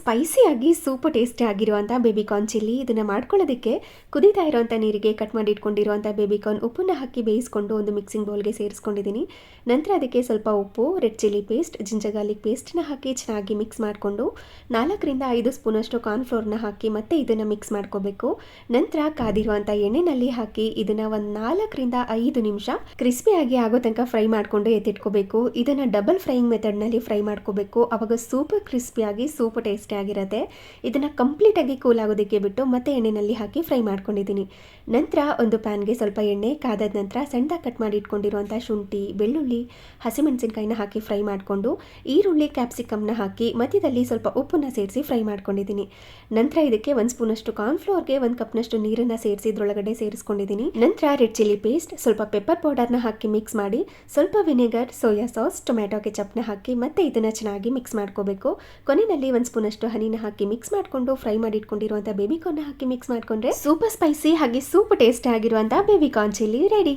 ಸ್ಪೈಸಿಯಾಗಿ super tasty ಆಗಿರುವಂಥ baby corn chilli. ಇದನ್ನು ಮಾಡ್ಕೊಳ್ಳೋದಕ್ಕೆ ಕುದೀತಾ ಇರೋವಂಥ ನೀರಿಗೆ ಕಟ್ ಮಾಡಿ ಇಟ್ಕೊಂಡಿರುವಂಥ ಬೇಬಿಕಾರ್ನ್ ಉಪ್ಪನ್ನು ಹಾಕಿ ಬೇಯಿಸ್ಕೊಂಡು ಒಂದು ಮಿಕ್ಸಿಂಗ್ ಬೌಲ್ಗೆ ಸೇರಿಸ್ಕೊಂಡಿದ್ದೀನಿ. ನಂತರ ಅದಕ್ಕೆ ಸ್ವಲ್ಪ ಉಪ್ಪು, red chilli paste, ginger garlic ಪೇಸ್ಟ್ನ ಹಾಕಿ ಚೆನ್ನಾಗಿ ಮಿಕ್ಸ್ ಮಾಡಿಕೊಂಡು 4-5 ಸ್ಪೂನಷ್ಟು ಕಾರ್ನ್ಫ್ಲೋರ್ನ ಹಾಕಿ ಮತ್ತೆ ಇದನ್ನು ಮಿಕ್ಸ್ ಮಾಡ್ಕೋಬೇಕು. ನಂತರ ಕಾದಿರುವಂಥ ಎಣ್ಣೆನಲ್ಲಿ ಹಾಕಿ ಇದನ್ನು ಒಂದು 4-5 ನಿಮಿಷ ಕ್ರಿಸ್ಪಿಯಾಗಿ ಆಗೋ ತನಕ ಫ್ರೈ ಮಾಡಿಕೊಂಡು ಎತ್ತಿಟ್ಕೋಬೇಕು. ಇದನ್ನು ಡಬಲ್ ಫ್ರೈಯಿಂಗ್ ಮೆಥಡ್ನಲ್ಲಿ ಫ್ರೈ ಮಾಡ್ಕೋಬೇಕು. ಆವಾಗ ಸೂಪರ್ ಕ್ರಿಸ್ಪಿಯಾಗಿ ಸೂಪರ್ ಟೇಸ್ಟಿ ಆಗಿರುತ್ತೆ. ಇದನ್ನು ಕಂಪ್ಲೀಟಾಗಿ ಕೂಲ್ ಆಗೋದಕ್ಕೆ ಬಿಟ್ಟು ಮತ್ತೆ ಎಣ್ಣೆಯಲ್ಲಿ ಹಾಕಿ ಫ್ರೈ ಮಾಡ್ಕೊಂಡಿದ್ದೀನಿ. ನಂತರ ಒಂದು ಪ್ಯಾನ್ಗೆ ಸ್ವಲ್ಪ ಎಣ್ಣೆ ಕಾದಾದ ನಂತರ ಸಣ್ಣದಾಗಿ ಕಟ್ ಮಾಡಿ ಇಟ್ಕೊಂಡಿರುವಂಥ ಶುಂಠಿ, ಬೆಳ್ಳುಳ್ಳಿ, ಹಸಿಮೆಣಸಿನಕಾಯಿನ ಹಾಕಿ ಫ್ರೈ ಮಾಡಿಕೊಂಡು ಈರುಳ್ಳಿ, ಕ್ಯಾಪ್ಸಿಕಮ್ನ ಹಾಕಿ ಮಧ್ಯದಲ್ಲಿ ಸ್ವಲ್ಪ ಉಪ್ಪನ್ನು ಸೇರಿಸಿ ಫ್ರೈ ಮಾಡ್ಕೊಂಡಿದ್ದೀನಿ. ನಂತರ ಇದಕ್ಕೆ 1 ಸ್ಪೂನಷ್ಟು ಕಾರ್ನ್ಫ್ಲೋರ್ಗೆ 1 ಕಪ್ನಷ್ಟು ನೀರನ್ನು ಸೇರಿಸಿ ಇದರೊಳಗಡೆ ಸೇರಿಸ್ಕೊಂಡಿದ್ದೀನಿ. ನಂತರ ರೆಡ್ ಚಿಲ್ಲಿ ಪೇಸ್ಟ್, ಸ್ವಲ್ಪ ಪೆಪ್ಪರ್ ಪೌಡರ್ನ ಹಾಕಿ ಮಿಕ್ಸ್ ಮಾಡಿ ಸ್ವಲ್ಪ ವಿನೆಗರ್, ಸೋಯಾ ಸಾಸ್, ಟೊಮ್ಯಾಟೊ ಕೆಚಪ್ನ ಹಾಕಿ ಮತ್ತೆ ಇದನ್ನು ಚೆನ್ನಾಗಿ ಮಿಕ್ಸ್ ಮಾಡ್ಕೋಬೇಕು. ಕೊನೆಯಲ್ಲಿ 1 ಸ್ಪೂನಷ್ಟು ಹನಿನ ಹಾಕಿ ಮಿಕ್ಸ್ ಮಾಡಿಕೊಂಡು ಫ್ರೈ ಮಾಡಿ ಇಟ್ಕೊಂಡಿರುವಂಥ ಬೇಬಿಕಾರ್ನ್ ಹಾಕಿ ಮಿಕ್ಸ್ ಮಾಡಿಕೊಂಡ್ರೆ ಸೂಪರ್ ಸ್ಪೈಸಿ ಹಾಗೆ ಸೂಪರ್ ಟೇಸ್ಟಿ ಆಗಿರುವಂಥ ಬೇಬಿಕಾರ್ನ್ ಚಿಲ್ಲಿ ರೆಡಿ.